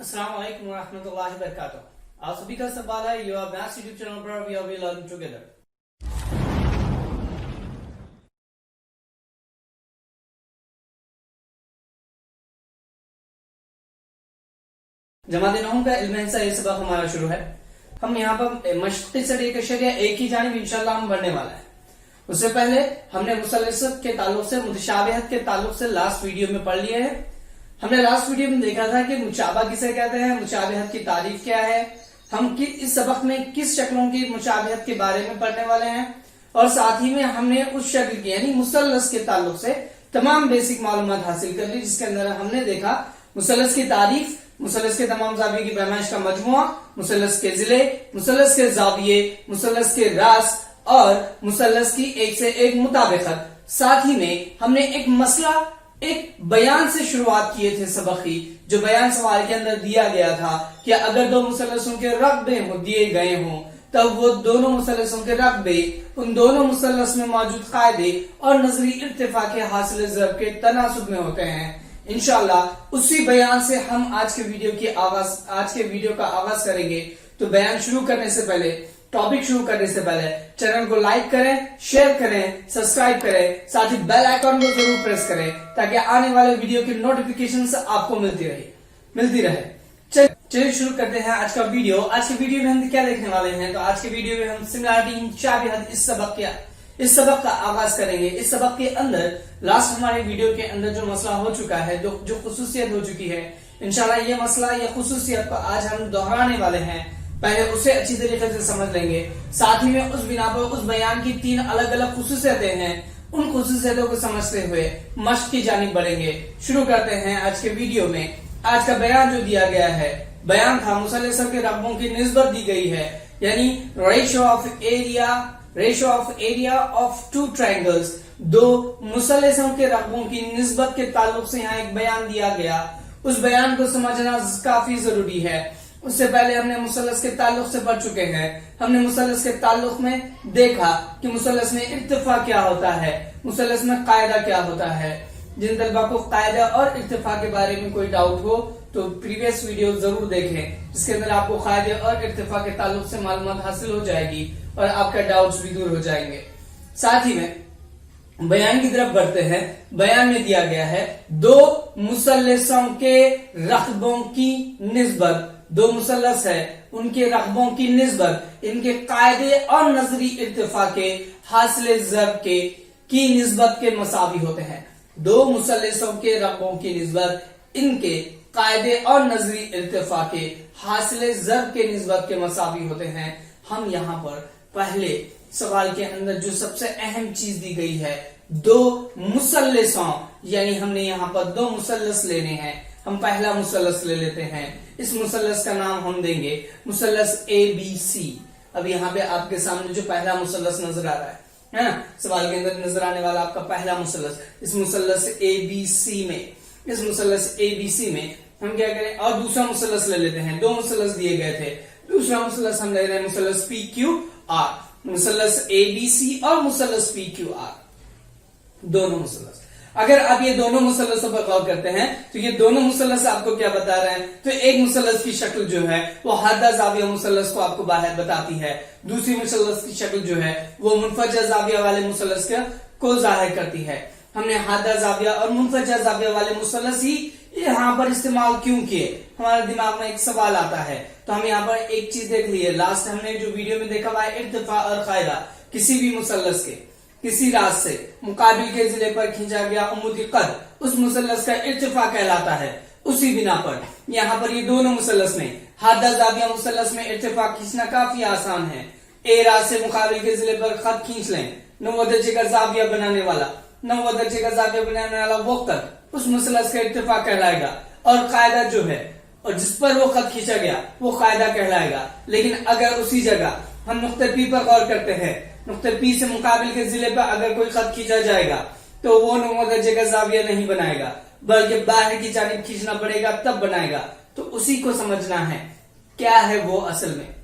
अस्सलाम वालेकुम रहमतुल्लाहि व बरकातुहू। आप सभी का सवाल है योर मैथ्स यूट्यूब चैनल पर वी आर लर्निंग टुगेदर। जमात-ए-नहू का इल्म हिस्सा ये सबक हमारा शुरू है। हम यहाँ पर मशक़ी से लेकर शरिया एक ही जानिब इंशाअल्लाह हम बढ़ने वाला है। उससे पहले हमने मुसल्लसत के ताल्लुक से मुतशाबिहत के ताल्लुक से लास्ट वीडियो में पढ़ लिए है। हमने लास्ट वीडियो में देखा था कि मुशाबा किसे कहते हैं, मुशाबिहत की तारीफ क्या है, हम इस सबक में किस शक्लों की मुशाबिहत के बारे में पढ़ने वाले हैं और साथ ही में हमने उस शक्ल की यानी मुसल्लस के ताल्लुक से तमाम बेसिक मालूमात हासिल कर ली, जिसके अंदर हमने देखा मुसल्लस की तारीफ, मुसल्लस के तमाम जाविये की पैमाइश का मजमुआ, मुसल्लस के जिले, मुसल्लस के जाविये, मुसल्लस के रास और मुसल्लस की एक से एक मुताबिकत। साथ ही में हमने एक मसला एक बयान से शुरुआत किए थे सबक की, जो बयान सवाल के अंदर दिया गया था कि अगर दो मुसल्लसों के रकबे दिए गए हों तब वो दोनों मुसल्लसों के रकबे उन दोनों मुसल्लस में मौजूद कायदे और नजरी इर्तिफा के हासिल ज़रब के तनासुब में होते हैं। इंशाअल्लाह उसी बयान से हम आज के वीडियो का आगाज करेंगे। तो बयान शुरू करने से पहले, टॉपिक शुरू करने से पहले चैनल को लाइक करें, शेयर करें, सब्सक्राइब करें, साथ ही बेल आइकन को जरूर प्रेस करें ताकि आने वाले वीडियो की नोटिफिकेशन आपको मिलती रहे। चलिए शुरू करते हैं आज का वीडियो। आज के वीडियो में हम क्या देखने वाले हैं, तो आज के वीडियो में हम सिमिलरिटी मुशाबिहत इस सबक का आगाज करेंगे। इस सबक के अंदर लास्ट हमारे वीडियो के अंदर जो मसला हो चुका है, जो खुसूसियत हो चुकी है, इंशाल्लाह ये मसला या खुसूसियत को आज हम दोहराने वाले हैं। पहले उसे अच्छी तरीके से समझ लेंगे, साथ ही में उस बिना पर उस बयान की 3 अलग अलग खुसूसियतें हैं, उन खुसूसियतों को समझते हुए मश्क की जानिब बढ़ेंगे। शुरू करते हैं आज के वीडियो में। आज का बयान जो दिया गया है, बयान था मुसल्लसों के रकबों की निस्बत दी गई है, यानी ratio of area of 2 triangles, 2 मुसल्लसों के रकबों की निस्बत के ताल्लुक से यहाँ एक बयान दिया गया। उस बयान को समझना काफी जरूरी है। उससे पहले हमने मुसल्लस के ताल्लुक से पढ़ चुके हैं। हमने मुसल्लस के ताल्लुक में देखा कि मुसल्लस में इर्तिफा क्या होता है, मुसल्लस में कायदा क्या होता है। जिन तलबा को कायदा और इर्तिफा के बारे में कोई डाउट हो तो प्रीवियस वीडियो जरूर देखें, जिसके अंदर आपको कायदे और इर्तिफा के ताल्लुक से मालूमात हासिल हो जाएगी और आपका डाउट्स भी दूर हो जाएंगे। साथ ही में बयान की तरफ बढ़ते हैं। बयान में दिया गया है 2 मुसल्लसों के रकबों की निस्बत, 2 मुसल्लस है उनके रकबों की निस्बत इनके कायदे और नजरी इर्तिफा के हासिल ज़रब की निस्बत के मसावी होते हैं। 2 मुसल्लसों के रकबों की निस्बत इनके कायदे और नजरी इर्तिफा के हासिल ज़रब के निस्बत के मसावी होते हैं। हम यहाँ पर पहले सवाल के अंदर जो सबसे अहम चीज दी गई है, 2 मुसल्लसों, यानी हमने यहाँ पर 2 मुसल्लस लेने हैं। हम पहला मुसल्लस ले लेते हैं। इस मुसल्लस का नाम हम देंगे मुसल्लस ABC। अब यहाँ पे आपके सामने जो पहला मुसल्लस नजर आ रहा है ना, सवाल के अंदर नजर आने वाला आपका पहला मुसल्लस, इस मुसल्लस ABC में हम क्या करें और दूसरा मुसल्लस ले लेते हैं। 2 मुसल्लस दिए गए थे, दूसरा मुसल्लस हम ले रहे हैं मुसल्लस PQR, मुसल्लस ABC और मुसल्लस PQR, दोनों मुसल्लस। अगर आप ये दोनों मुसल्लसों पर गौर करते हैं तो ये दोनों मुसल्लस आपको क्या बता रहे हैं, तो एक मुसल्लस की शक्ल जो है वो हद्दा जाविया मुसल्लस को आपको बाहर बताती है, दूसरी मुसल्लस की शक्ल जो है वो मुनफजा जाविया वाले मुसल्लस को जाहिर करती है। हमने हद्दा जाविया और मुनफजा जाविया वाले मुसल्लस ही यहाँ पर इस्तेमाल क्यों किए, हमारे दिमाग में एक सवाल आता है। तो हम यहाँ पर एक चीज देख लीजिए, लास्ट हमने जो वीडियो में देखा हुआ है, इर्तिफा और कायदा किसी भी मुसल्लस के किसी राज से मुकाबिल के जिले पर खींचा गया उम्मती कद उस मुसल्लस का इर्तिफा कहलाता है। उसी बिना पर यहाँ पर ये दोनों मुसल्लस में हद्दा जाविया मुसल्लस में इर्तिफा खींचना काफी आसान है। ए राज से मुकाबिल के जिले पर खत खींच लें, 9 दर्जे का जाविया बनाने वाला वो कद उस मुसल्लस का इर्तिफा कहलाएगा और कायदा जो है और जिस पर वो खत खींचा गया वो कायदा कहलाएगा। लेकिन अगर उसी जगह हम नुक्ते पी पर गौर करते हैं, नुक्ते पी से मुकाबिल के जिले पर अगर कोई खत खींचा जाएगा तो वो 9 दर्जे का जाविया नहीं बनाएगा, बल्कि बाहर की जानिब खींचना पड़ेगा तब बनाएगा। तो उसी को समझना है क्या है वो असल में।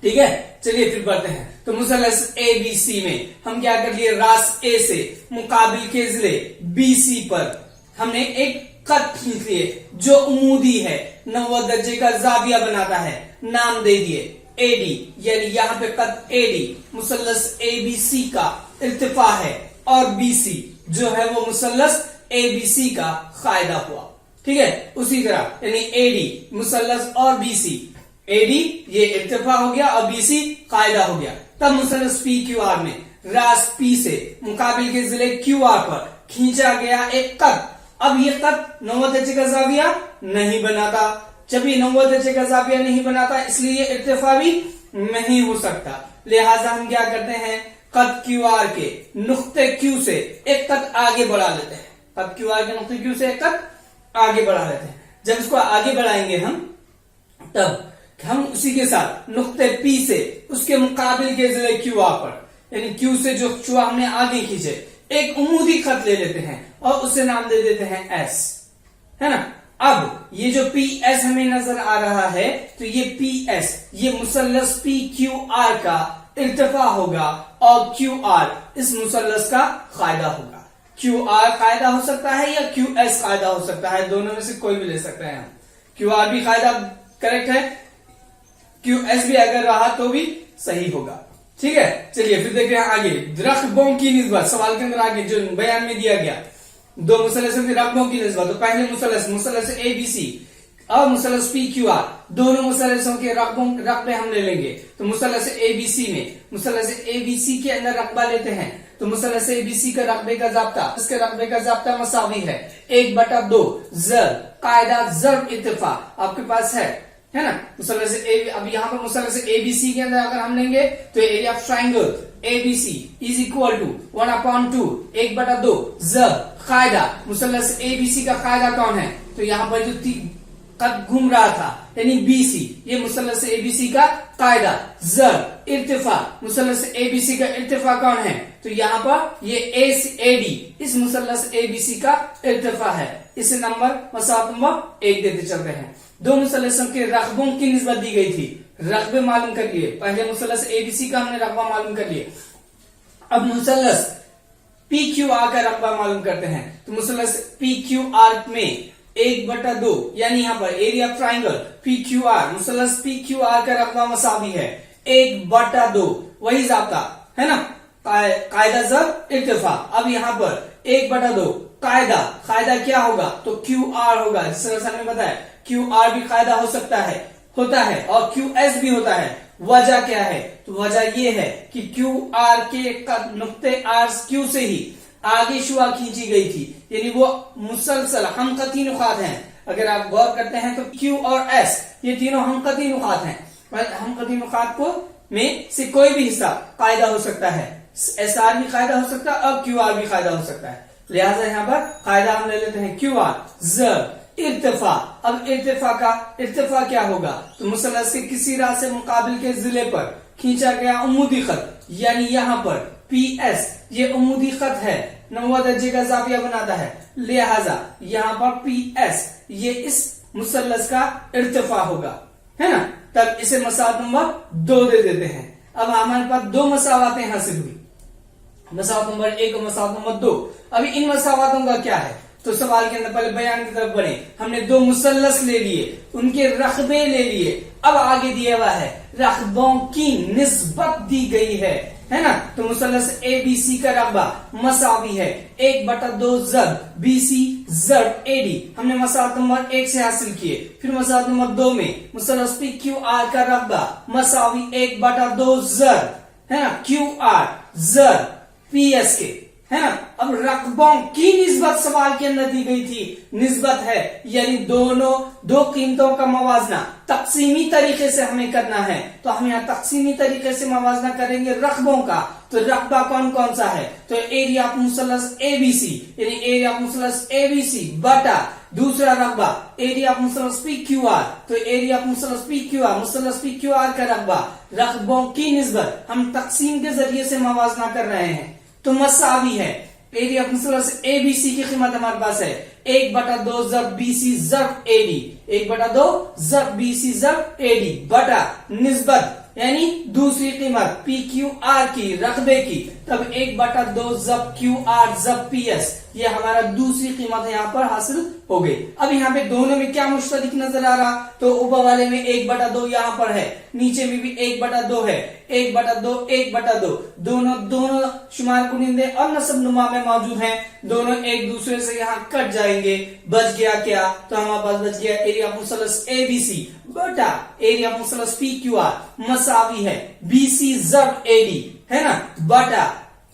ठीक है, चलिए फिर बढ़ते हैं। तो मुसल्लस ABC में हम क्या कर लिए, रास A से मुकाबिल के जिले BC पर हमने एक कद खींच लिए जो उमूदी है, 90 दर्जे का जाविया बनाता है, नाम दे दिए एडी, यानी यहाँ पे कद एडी मुसल्लस एबीसी का इर्तिफा है, और बीसी जो है वो मुसल्लस एबीसी का कायदा हुआ। ठीक है, उसी तरह यानी एडी मुसल्लस और बीसी, एडी ये इर्तिफा हो गया और बीसी कायदा हो गया। तब मुसल्लस पी क्यू आर में रास पी से मुकाबिल के जिले क्यू आर पर खींचा गया एक कद। अब ये कद 90 दर्जे का जाविया नहीं बनाता, जब ये 90 दर्जे का जाविया नहीं बनाता इसलिए इर्तिफा भी नहीं हो सकता। लिहाजा हम क्या करते हैं, कद क्यू आर के नुक्ते क्यू से एक कद आगे बढ़ा लेते हैं, कद क्यू आर के नुक्ते क्यू से एक कद आगे बढ़ा लेते हैं। जब इसको आगे बढ़ाएंगे हम, तब हम उसी के साथ नुक्ते पी से उसके मुकाबिल के जिले क्यू आर पर, यानी क्यू से जो चुआ हमने आगे खींचे, एक उमूदी खत ले लेते हैं और उसे नाम दे देते हैं एस, है ना। अब ये जो पी एस हमें नजर आ रहा है, तो ये पी एस ये मुसल्लस पी क्यू आर का इर्तिफा होगा और क्यू आर इस मुसल्लस का कायदा होगा। क्यू आर कायदा हो सकता है या क्यू एस कायदा हो सकता है, दोनों में से कोई भी ले सकते हैं हम। क्यू आर भी कायदा करेक्ट है, क्यू एस भी अगर रहा तो भी सही होगा। ठीक है, चलिए फिर देखते हैं आगे। रकबों की निस्बत, सवाल के अंदर आगे जो बयान में दिया गया, दो मुसल्लसों की रकबों की निस्बत। तो पहले मुसल्लस ए बी सी और मुसल्लस पी क्यू आर, दोनों मुसल्लसों के रकबे हम ले लेंगे। तो मुसल्लस ए बी सी में मुसल्लस ए बी सी के अंदर रकबा लेते हैं, तो मुसल्लस ए बी सी का रकबे का जाब्ता, इसके रकबे का जाब्ता मसावी है 1/2 ज़र, कायदा ज़र इत्तिफा आपके पास है ना। मुसल्लस ए, अब यहाँ पर मुसल्लस एबीसी के अंदर अगर हम लेंगे तो area of triangle ABC is equal to 1/2 1/2 ज़र, कायदा मुसल्लस एबीसी का कायदा कौन है, तो यहाँ पर जो कद घूम रहा था यानी बीसी, ये मुसल्लस एबीसी का कायदा, ज़र इर्तिफा मुसल्लस एबीसी का इर्तिफा कौन है, तो यहाँ पर ये एडी इस मुसल्लस एबीसी का इर्तिफा है। इसे मसावत नंबर 1 देते चलते हैं। दो मुसल्लसों के रकबों की निस्बत दी गई थी, रकबे मालूम कर लिए। पहले मुसल्लस एबीसी का हमने रकबा मालूम कर लिए, अब मुसल्लस पी क्यू आर का रकबा मालूम करते हैं। तो मुसल्लस पी क्यू आर में 1/2 यानी यहाँ पर area of triangle P Q R, मुसल्लस पी क्यू आर का रकबा मसावी है 1/2, वही जाब्ता है ना, कायदा ज़र इर्तिफा। अब यहाँ पर 1/2 कायदा, कायदा क्या होगा, तो क्यू आर होगा, जिस तरह से हमने बताया क्यू आर भी कायदा हो सकता है, होता है, और क्यू एस भी होता है। वजह क्या है, तो वजह ये है कि क्यू आर के नुक्ते आर क्यू से ही आगे शुआ खींची गई थी, यानी वो मुसलसल हमकती नुकात हैं। अगर आप गौर करते हैं तो क्यू और एस ये तीनों हमकती नुकात हैं, हमकती नुकात को में से कोई भी हिस्सा कायदा हो सकता है, एस आर भी कायदा हो सकता है और क्यू आर भी कायदा हो सकता है। लिहाजा यहाँ पर कायदा हम ले लेते हैं क्यू आर ज़र इर्तिफा। अब इर्तिफा क्या होगा, तो मुसल्लस के किसी राह से मुकाबिल के जिले पर खींचा गया उमूदी खत, यानी यहाँ पर पी एस ये उमूदी खत है, 90 दर्जे का जाविया बनाता है, लिहाजा यहाँ पर पी एस ये इस मुसल्लस का इर्तिफा होगा, है ना। तब इसे मसावत नंबर 2 दे देते हैं। अब हमारे पास 2 मसावतें हासिल हुई, मसावत नंबर 1 और मसावत नंबर 2। अभी इन मसावतों का क्या है, तो सवाल के अंदर पहले बयान की तरफ बढ़े। हमने 2 मुसल्लस ले लिए, उनके रकबे ले लिए, अब आगे दिया हुआ है रकबों की निस्बत दी गई है ना। तो मुसल्लस ए बी सी का रकबा मसावी है 1/2 ज़र बीसी ज़र एडी, हमने मसावत नंबर 1 से हासिल किए। फिर मसावत नंबर 2 में मुसल्लस पी क्यू आर का रकबा मसावी 1/2 ज़र, है ना, क्यू आर ज़र पी एस के, है ना। अब रकबों की निस्बत सवाल के अंदर दी गई थी, निस्बत है यानी दो कीमतों का मवाजना तकसीमी तरीके से हमें करना है। तो हम यहाँ तकसीमी तरीके से मवाजना करेंगे रकबों का। तो रकबा कौन कौन सा है, तो एरिया ऑफ मुसल्लस एबीसी यानी एरिया ऑफ मुसल्लस एबीसी बटा दूसरा रकबा एरिया ऑफ मुसल्लस पी क्यू आर, तो एरिया ऑफ मुसल्लस पी क्यू आर, मुसल्लस पी क्यू आर का रकबा, रकबों की निस्बत हम तकसीम के जरिए से मवाजना कर रहे हैं, तो मसावी है। एरिया ऑफ मुसल्लस एबीसी की कीमत हमारे पास है 1/2 ज़र बीसी ज़र एडी, 1/2 ज़र बीसी ज़र एडी बटा निस्बत यानी दूसरी कीमत पी क्यू आर की रकबे की, तब 1/2 ज़र क्यू आर ज़र पी एस ये हमारा दूसरी कीमत यहाँ पर हासिल हो गई। अब यहाँ पे दोनों में क्या मुश्तरक नजर आ रहा, तो ऊपर वाले में 1/2 यहाँ पर है, नीचे में भी 1/2 है, 1/2 1/2 दोनों शुमार कुनिंदे और नस्ब नुमा में मौजूद हैं, दोनों एक दूसरे से यहाँ कट जाएंगे। बच गया क्या, तो हमारे पास बच गया एरिया मुसलस ABC बटा एरिया मुसलस PQR मसावी है BC ज़ब AD है ना, बटा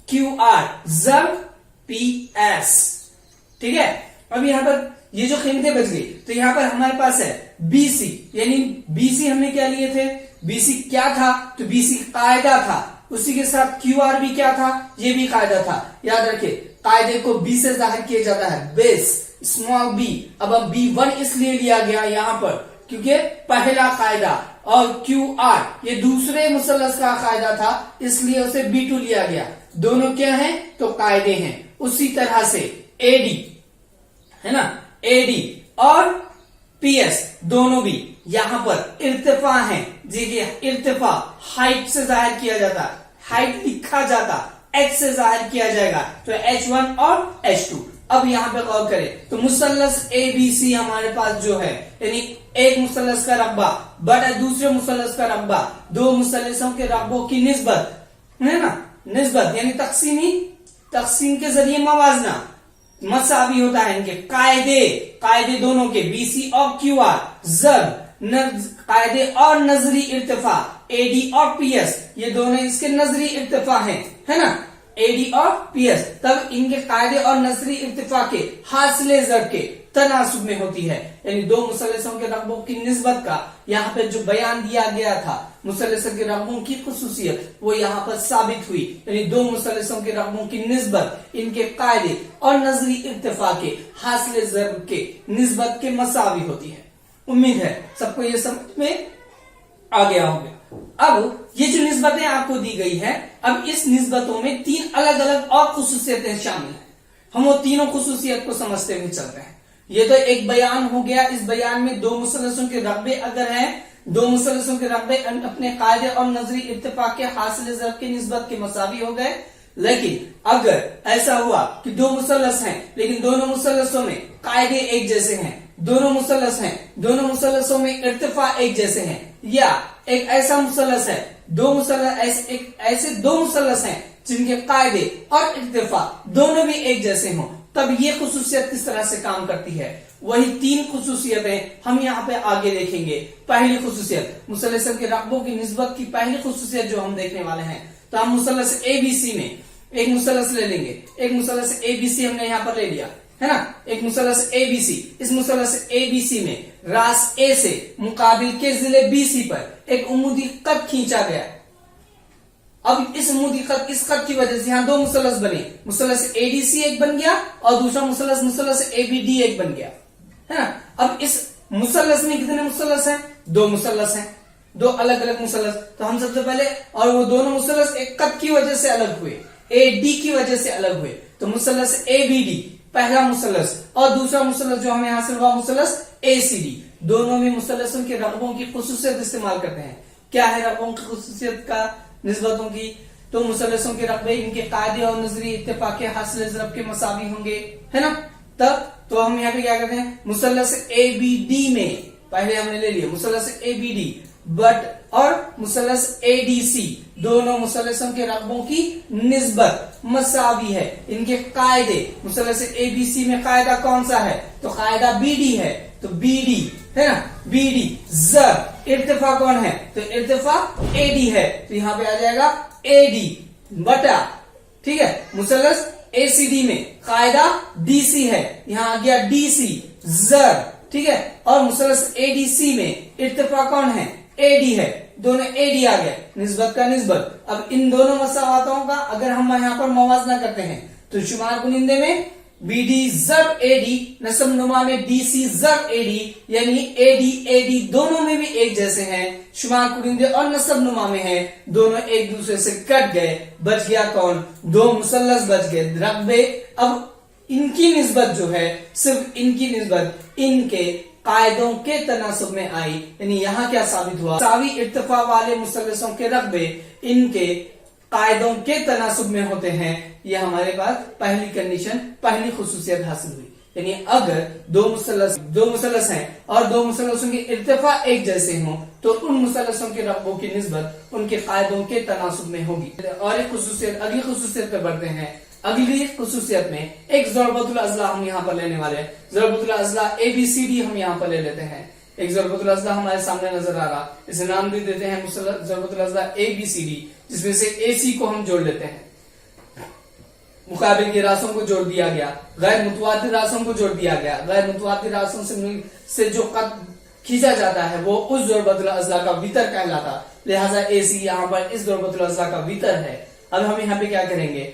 QR ज़ब PS। ठीक है, अब यहाँ पर ये जो कीमतें बच गई, तो यहाँ पर हमारे पास है BC, यानी BC हमने क्या लिए थे, BC क्या था, तो BC कायदा था, उसी के साथ QR भी क्या था, ये भी कायदा था। याद रखिए कायदे को B से जाहिर किया जाता है, बेस स्मॉल b। अब B1 इसलिए लिया गया यहाँ पर क्योंकि पहला कायदा, और QR ये दूसरे मुसल्लस का कायदा था, इसलिए उसे B2 लिया गया। दोनों क्या हैं, तो कायदे हैं। उसी तरह से AD है ना, AD और PS दोनों भी यहाँ पर इर्तिफा हैं। देखिए इर्तिफा हाइट से जाहिर किया जाता, हाइट लिखा जाता, H से जाहिर किया जाएगा, तो H1 और H2। अब यहाँ पे गौर करें तो मुसल्लस ABC हमारे पास जो है, यानी एक मुसल्लस का रकबा बटा दूसरे मुसल्लस का रकबा, दो मुसल्लसों के रकबों की निस्बत है ना, निस्बत यानी तकसीम के जरिए मवाजना मसावी होता है। इनके कायदे दोनों के BC और QR ज़ब कायदे और नजरी इर्तिफा AD और PS, ये दोनों इसके नजरी इर्तिफा हैं, है ना, AD और PS, तब इनके कायदे और नजरी इर्तिफा के हासिले ज़ब के तनासुब में होती है। यानी दो मुसल्लसों के रकबों की निस्बत का यहाँ पे जो बयान दिया गया था, मुसल्लसों के रकबों की खुसूसियत, वो यहाँ पर साबित हुई। यानी दो मुसल्लसों के रकबों की निस्बत इनके कायदे और नजरी इर्तिफा के हासिले ज़ब के निस्बत के मसावी होती है। उम्मीद है सबको ये समझ में आ गया होगा। अब ये जो निस्बतें आपको दी गई है, अब इस निस्बतों में 3 अलग अलग और खुसूसियतें शामिल हैं। हम वो तीनों खुसूसियत को समझते हुए चल रहे हैं। ये तो एक बयान हो गया, इस बयान में दो मुसल्लसों के रकबे अगर हैं, दो मुसल्लसों के रकबे अपने कायदे और नजरी इत्तेफाक के हासिल ज़ब की निस्बत के मसावी हो गए। लेकिन अगर ऐसा हुआ कि दो मुसल्लस हैं लेकिन दोनों मुसल्लसों में कायदे एक जैसे हैं, दोनों मुसल्लस हैं, दोनों मुसल्लसों में इर्तिफा एक जैसे हैं, या एक ऐसा मुसल्लस है, ऐसे दो मुसल्लस हैं जिनके कायदे और इर्तिफा दोनों भी एक जैसे हों, तब ये खुसूसियत किस तरह से काम करती है। वही 3 खुसूसियतें हम यहाँ पे आगे देखेंगे। पहली खुसूसियत मुसल्लस के रकबों की निस्बत की पहली खुसूसियत जो हम देखने वाले हैं, तो हम मुसल्लस ABC में एक मुसल्लस ले लेंगे। एक मुसल्लस ABC हमने यहाँ पर ले लिया है ना, एक मुसल्लस ABC। इस मुसल्लस ABC में रास A से मुकाबिल के जिले BC पर एक उम्मूदी कट खींचा गया। अब इस उम्मूदी कट, इस कट की वजह से यहाँ दो मुसल्लस बने, मुसल्लस ADC एक बन गया और दूसरा मुसल्लस ABD एक बन गया, है ना। अब इस मुसल्लस में कितने मुसल्लस हैं, 2 मुसल्लस हैं, 2 अलग अलग मुसल्लस। तो हम सबसे पहले, और वो दोनों मुसल्लस एक कट की वजह से अलग हुए, AD की वजह से अलग हुए, तो मुसल्लस ABD पहला मुसल्लस और दूसरा मुसल्लस जो हमें हासिल हुआ मुसल्लस ACD, दोनों में मुसल्लसों के रकबों की खुसूसियत इस्तेमाल करते हैं। क्या है रकबों की खुसूसियत का, निस्बतों की, तो मुसल्लसों के रकबे इनके कायदे और नजरी इत्तेफाक के हासिल ज़ब के मसावी होंगे, है ना। तब तो हम यहाँ पे क्या करते हैं, मुसल्लस ABD में पहले हमने ले लिया मुसल्लस ABD बट और मुसल्लस ADC, दोनों मुसल्लसों के रकबों की निस्बत मसावी है। इनके कायदे, मुसल्लस ABC में कायदा कौन सा है, तो कायदा BD है, तो BD है ना, BD ज़ब इर्तिफा कौन है, तो इर्तिफा AD है, तो यहां पे आ जाएगा AD बटा, ठीक है, मुसल्लस ACD में कायदा DC है, यहां आ गया DC ज़ब, ठीक है, और मुसल्लस ADC में इर्तिफा कौन है, AD है, दोनों AD आ गए, निस्बत का निस्बत। अब इन दोनों मसावातों का अगर हम यहां पर मवाजना करते हैं, तो शुमार कुनिंदे में BD ज़ब AD, नस्ब नुमा में DC ज़ब AD, यानी AD दोनों में भी एक जैसे हैं, शुमार कुनिंदे और नस्ब नुमा में है, दोनों एक दूसरे से कट गए। बच गया कौन, 2 मुसल्लस बच गए, रकबे। अब इनकी निस्बत जो है, सिर्फ इनकी निस्बत इनके कायदों के तनासुब में आई। यानी यहाँ क्या साबित हुआ, सावी इर्तिफा वाले मुसल्लसों के रकबे इनके कायदों के तनासुब में होते हैं, ये हमारे पास पहली कंडीशन, पहली खुसूसियत हासिल हुई। यानी अगर दो मुसल्लस हैं और दो मुसल्लसों की इर्तिफा एक जैसे हों तो उन मुसल्लसों के रकबों की निस्बत उनके कायदों के तनासुब में होगी। और एक खुसूसियत, अगली खुसूसियत पे बढ़ते हैं। अगली खुसूसियत में एक ज़रबतुल अज़ला हम यहाँ पर लेने वाले हैं। ज़रबतुल अज़ला ABCD हम यहाँ पर ले लेते हैं। एक ज़रबतुल अज़ला हमारे सामने नजर आ रहा, इसे नाम दे देते हैं ज़रबतुल अज़ला ABCD, जिसमें से AC को हम जोड़ लेते हैं। मुकाबिल के रासों को जोड़ दिया गया, गैर मुतवातिर रासों को जोड़ दिया गया। गैर मुतवातिर रासों से जो कद खींचा जाता है वो उस ज़रबतुल अज़ला का वितर कहलाता, लिहाजा AC यहाँ पर इस ज़रबतुल अज़ला का वितर है। अब हम यहाँ पे क्या करेंगे,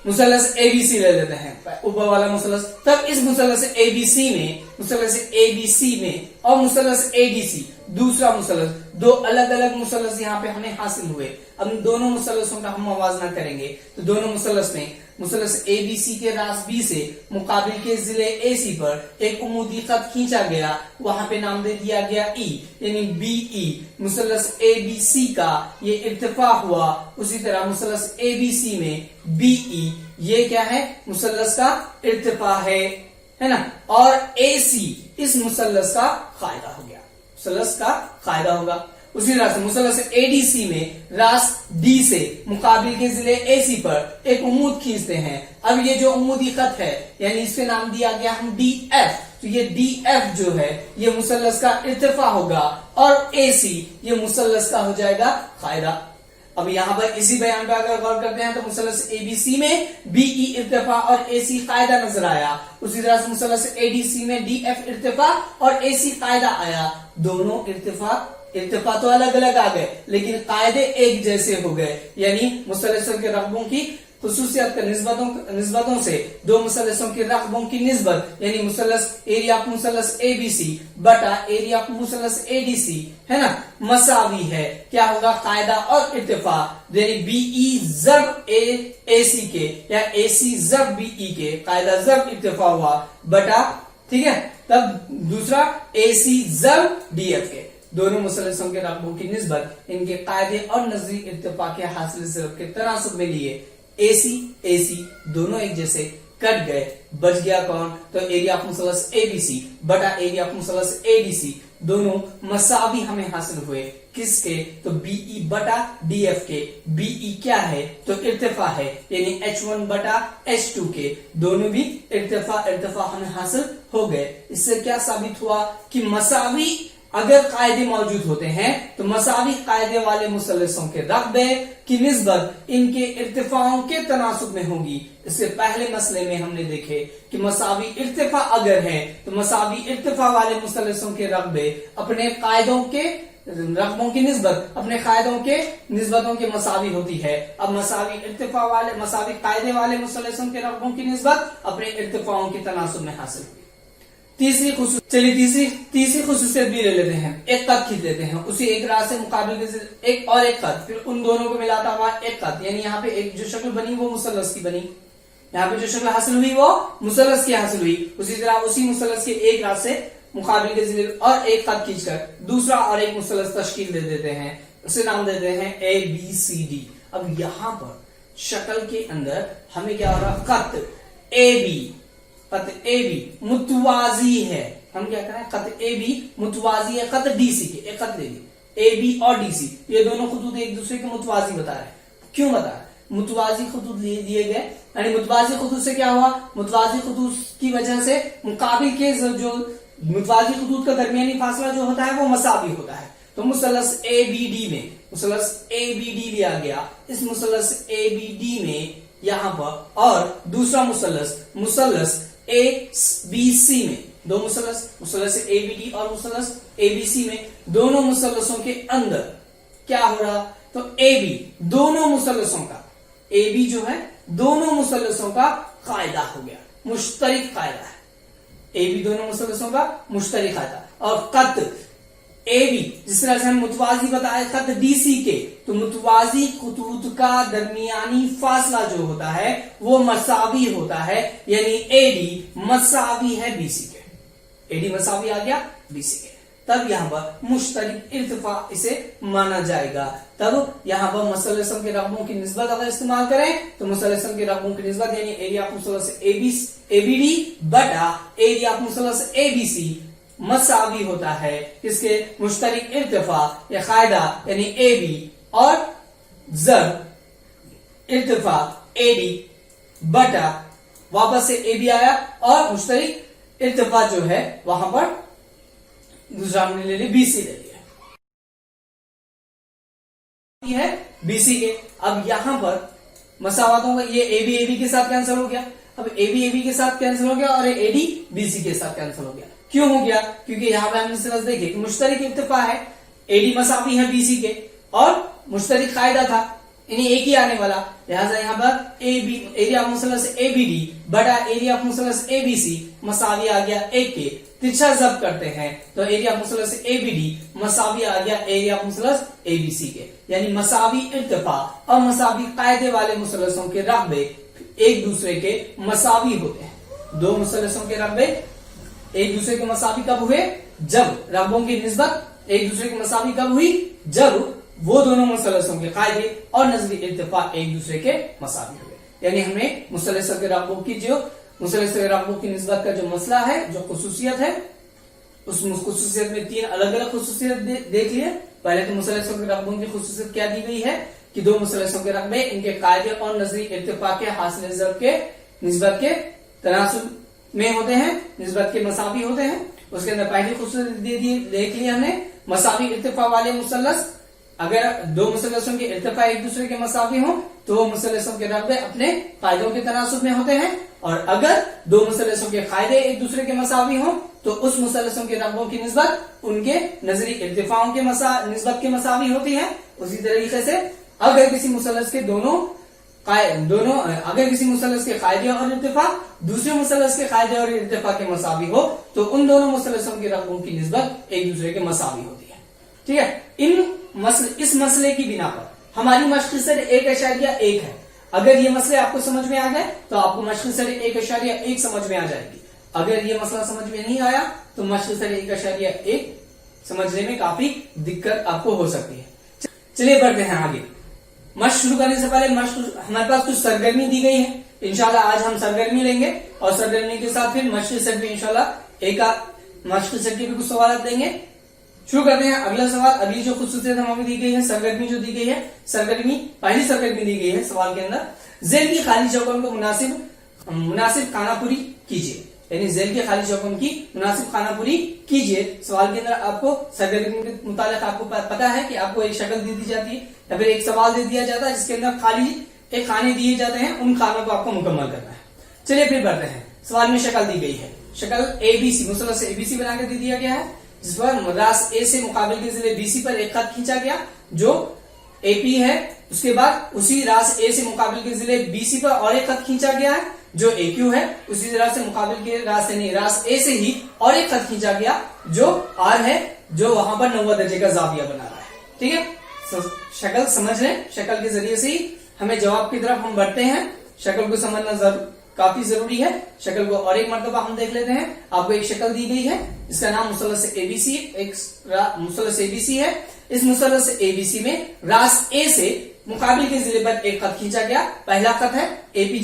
मुसल्लस ABC ले लेते हैं, ऊपर वाला मुसल्लस। तब इस मुसल्लस ABC में और मुसल्लस ADC दूसरा मुसल्लस, दो अलग अलग मुसल्लस यहाँ पे हमें हासिल हुए। अब दोनों मुसल्लसों का हम मुवाजना करेंगे तो दोनों मुसल्लस में मुसल्लस ABC के रास B से मुकाबिल के जिले AC पर एक उमूदी खत खींचा गया, वहां पे नाम दे दिया गया E, यानी BE। मुसल्लस ABC का ये इर्तिफा हुआ, उसी तरह मुसल्लस ABC में BE ये क्या है, मुसल्लस का इर्तिफा है ना। और AC इस मुसल्लस का कायदा हो गया, मुसल्लस का कायदा होगा। उसी तरह से मुसल्लस ADC में रास D से मुकाबिल के जिले AC पर एक उमूद खींचते हैं। अब ये जो उमूदी खत है यानी इससे नाम दिया गया हम DF, तो ये DF जो है ये मुसल्लस का इर्तिफा होगा और AC ये मुसल्लस का हो जाएगा कायदा। अब यहाँ पर इसी बयान पर अगर गौर करते हैं तो मुसल्लस ABC में BE इर्तिफा और AC कायदा नजर आया। उसी तरह से मुसल्लस ADC में DF इर्तिफा और AC कायदा आया। दोनों इर्तिफा तो अलग अलग आ गए लेकिन कायदे एक जैसे हो गए, यानी मुसल्लसों के रकबों की खुसूसियत का निस्बतों से दो मुसल्लसों के रकबों की निस्बत, यानी मुसल्लस एरिया ऑफ मुसल्लस ABC बटा एरिया ऑफ मुसल्लस ADC है ना, मसावी है। क्या होगा, कायदा और इर्तिफा, यानी BE ज़र्ब AC के या AC ज़र्ब BE के, कायदा ज़र्ब इर्तिफा हुआ बटा, ठीक है, तब दूसरा AC ज़र्ब DF के। दोनों मुसल्लसों के रकबों की निस्बत इनके कायदे और नजरी इर्तिफा के हासिल ज़र्ब के तनासुब में लिए AC दोनों एक जैसे कट गए। बच गया कौन, तो एरिया ऑफ मुसल्लस ABC बटा एरिया ऑफ मुसल्लस ADC, दोनों मसावी हमें हासिल हुए। किसके, तो BE बटा DF के। BE क्या है, तो इर्तिफा है, यानी H1 बटा H2 के। दोनों भी इर्तिफा हमें हासिल हो गए। इससे क्या साबित हुआ कि मसावी अगर कायदे मौजूद होते हैं तो मसावी कायदे वाले मुसल्लसों के रकबे की निस्बत इनके इर्तिफाओं के तनासुब में होगी। इससे पहले मसले में हमने देखे कि मसावी इर्तिफा अगर है तो मसावी इर्तिफा वाले मुसल्लसों के रकबे अपने कायदों के रकबों की निस्बत अपने कायदों के निस्बतों के मसावी होती है। अब मसावी कायदे वाले मुसल्लसों के रकबों की निस्बत अपने इर्तिफाओं के तनासुब में हासिल हुई। तीसरी खुसूसियत भी ले लेते हैं। एक कद खींच लेते हैं, उसी एक राह से मुकाबिल के एक और एक कद, फिर उन दोनों को मिलाता हुआ एक कद, यानी यहाँ पे एक जो शक्ल बनी वो मुसल्लस की बनी, यहाँ पे जो शक्ल हासिल हुई वो मुसल्लस की हासिल हुई। उसी तरह उसी मुसल्लस के एक राह से मुकाबिल के जिले और एक कद खींचकर दूसरा और एक मुसल्लस तश्कील दे देते हैं, उसे नाम देते हैं ABCD। अब यहाँ पर शक्ल के अंदर हमें क्या हो रहा, खत AB मुतवाजी है। हम क्या करें, खत AB मुतवाजी है खत DC के। एक खत ले ली AB और DC, ये दोनों खतूत एक दूसरे के मुतवाजी बता रहे हैं। क्यों बता रहे, मुतवाजी खतूत दिए गए, यानी मुतवाजी खतूत से क्या हुआ, मुतवाजी खतूत की वजह से मुकाबिल के जो मुतवाजी खतूत का दरमियानी फासला जो होता है वो मसावी होता है। तो मुसल्लस ABD में मुसल्लस ABD लिया गया, इस मुसल्लस ABD में यहां पर, और दूसरा मुसल्लस ABC में, दो मुसल्लस ABD और मुसल्लस ABC में, दोनों मुसल्लसों के अंदर क्या हो रहा, तो AB दोनों मुसल्लसों का, AB जो है दोनों मुसल्लसों का कायदा हो गया, मुश्तरिक कायदा है। AB दोनों मुसल्लसों का मुश्तरिक कायदा। और कत AB जिस तरह से हम मुतवाजी बताए खत DC के, तो मुतवाजी खतूत का दरमियानी फासला जो होता है वो मसावी होता है, यानी AD मसावी है BC के। AD मसावी आ गया BC के। तब यहाँ पर मुश्तरिक इर्तिफा इसे माना जाएगा। तब यहाँ पर मुसल्लसम के रकबों की निस्बत अगर इस्तेमाल करें तो मुसल्लसम के रकबों की निस्बत यानी एरिया ऑफ मुसल्लस एबीडी बटा एरिया ऑफ मुसल्लस एबीसी मसावी होता है इसके मुश्तरिक इर्तिफा या कायदा यानी एबी और ज़र इर्तिफा एडी बटा वापस से एबी आया और मुश्तरिक इर्तिफा जो है वहां पर दूसरा हमने ले लिया बीसी ले लिया है बीसी के। अब यहां पर मसावातों का ये एबी के साथ कैंसिल हो गया, अब एबी के साथ कैंसिल हो गया और एडी बीसी के साथ कैंसिल हो गया। क्यों हो गया? क्योंकि यहां पर हमने सिर्फ देखिए कि मुश्तरिक इर्तिफा है, एडी मसावी है बीसी के और मुश्तरिक कायदा था यानी एक ही आने वाला, लिहाजा यहाँ पर एबी एरिया ऑफ मुसल्लस एबीडी बटा एरिया ऑफ मुसल्लस एबीसी मसावी आ गया एक के। तिरछा जब्त करते हैं तो एरिया ऑफ मुसल्लस एबीडी मसावी आ गया एरिया ऑफ मुसल्लस एबीसी के, यानी मसावी इर्तिफा और मसावी कायदे वाले मुसल्लसों के रकबे एक दूसरे के मसावी होते हैं। दो मुसल्लसों के रकबे एक दूसरे के मसावी कब हुए? जब रकबों की निस्बत एक दूसरे के मसावी कब हुई? जब वो दोनों मुसल्लसों के कायदे और नजरी इर्तिफा एक दूसरे के मसावी हुए। यानी हमने मुसल्लसों के रकबों की जो मुसल्लसों के रकबों की निस्बत का जो मसला है, जो खुसूसियत है, उस खुसूसियत में तीन अलग अलग खुसूसियत देख लिए। पहले तो मुसल्लसों के रकबों की खुसूसियत क्या दी गई है कि दो मुसल्लसों के रकबे इनके कायदे और नजरी इर्तिफा के हासिल ज़र के निस्बत के तनासुब में होते हैं, निस्बत के मसावी होते हैं। उसके अंदर पहली खुसूसियत देख ली हमने, मसावी इर्तिफा वाले मुसल्लस, अगर दो मुसल्लसों के इर्तिफा एक दूसरे के मसावी हो तो वो मुसल्लसों के रकबे अपने कायदों के तनासुब में होते हैं, और अगर दो मुसल्लसों के कायदे एक दूसरे के मसावी हो तो उस मुसल्लसों के रकबों की निस्बत उनके नजरी इर्तिफाओं के निस्बत के मसावी होती है। उसी तरीके से अगर किसी मुसल्लस के अगर किसी मुसल्लस के कायदे और इर्तिफा दूसरे मुसल्लस के कायदे और इर्तिफा के मसावी हो तो उन दोनों मुसल्लसों के रकबों की निस्बत एक दूसरे के मसावी होती है। ठीक है, इस मसले की बिना पर हमारी मश्क सर 1.1 है। अगर ये मसले आपको समझ में आ गए तो आपको मश्क सर 1.1 समझ में आ जाएगी। अगर ये मसला समझ में नहीं आया तो मश्क सर 1.1 समझने में काफी दिक्कत आपको हो सकती है। चलिए बढ़ते हैं आगे। मश्क शुरू करने से पहले हमारे पास कुछ सरगर्मी दी गई है। इंशाल्लाह आज हम सरगर्मी लेंगे और सरगर्मी के साथ फिर मश्क सेट भी इंशाल्लाह मश्क सेट के भी कुछ सवाल देंगे। शुरू करते हैं अगला सवाल। अगली जो खुसूसियत हमें दी गई है, सरगर्मी जो दी गई है, पहली सरगर्मी दी गई है सवाल के अंदर, जेल की खाली चौकों को मुनासिब खानापुरी कीजिए, यानी जेल के खाली चौकों की मुनासिब खानापुरी कीजिए। सवाल के अंदर आपको सरगर्मी के मुताबिक आपको पता है कि आपको एक शक्ल दे दी जाती है या फिर एक सवाल दे दिया जाता है जिसके अंदर खाली एक खाने दिए जाते हैं, उन खानों को आपको मुकम्मल करना है। चलिए फिर बढ़ते हैं। सवाल में शक्ल दी गई है, शक्ल एबीसी मुसल्लस एबीसी बना के दे दिया गया है, जिस पर रास ए से मुकाबिल के जिले बीसी पर एक खत खींचा गया जो एपी है। उसके बाद उसी रास ए से मुकाबिल के जिले बीसी पर और एक खत खींचा गया है जो एक्यू है। उसी तरह से मुकाबिल के रास ए से ही और एक खत खींचा गया जो आर है, जो वहां पर 90 दर्जे का जाविया बना रहा है। ठीक है, शक्ल समझ लें, शक्ल के जरिए से ही हमें जवाब की तरफ हम बढ़ते हैं। शक्ल को समझना काफी जरूरी है। शक्ल को और एक मर्तबा हम देख लेते हैं। आपको एक शक्ल दी गई है, इसका नाम मुसल्लस एबीसी, एक मुसल्लस एबीसी है। इस मुसल्लस एबीसी में रास ए से मुकाबिल के जिले पर एक खत खींचा गया। पहला खत है एपी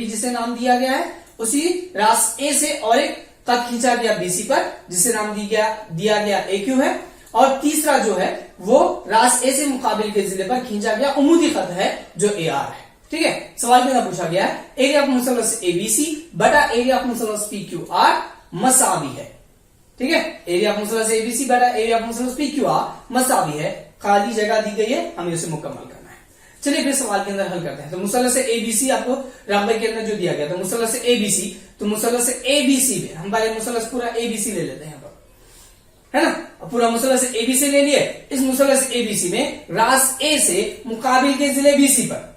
जिसे नाम दिया गया है। उसी रास ए से और एक खत खींचा गया बीसी पर जिसे नाम दिया गया एक्यू है। और तीसरा जो है वो रास ए से मुकाबिल के जिले पर खींचा गया उमूदी खत है जो ए आर है। ठीक है, सवाल के अंदर पूछा गया है एरिया ऑफ मुसल्लस एबीसी बटा एरिया ऑफ मुसल्लस पीक्यू आर मसावी है। ठीक है, एरिया ऑफ मुसल्लस एबीसी बटा एरिया ऑफ मुसल्लस पीक्यू आर मसावी है। खाली जगह दी गई है, हमें उसे मुकम्मल करना है। चलिए फिर सवाल के अंदर हल करते हैं। तो मुसल्लस एबीसी आपको रकबे के अंदर जो दिया गया, तो मुसल्लस एबीसी, तो मुसल्लस एबीसी में हम पहले मुसल्लस पूरा एबीसी ले लेते हैं, है ना। पूरा मुसल्लस एबीसी ले लिए। इस मुसल्लस एबीसी में रास ए से मुकाबिल के जिले बीसी पर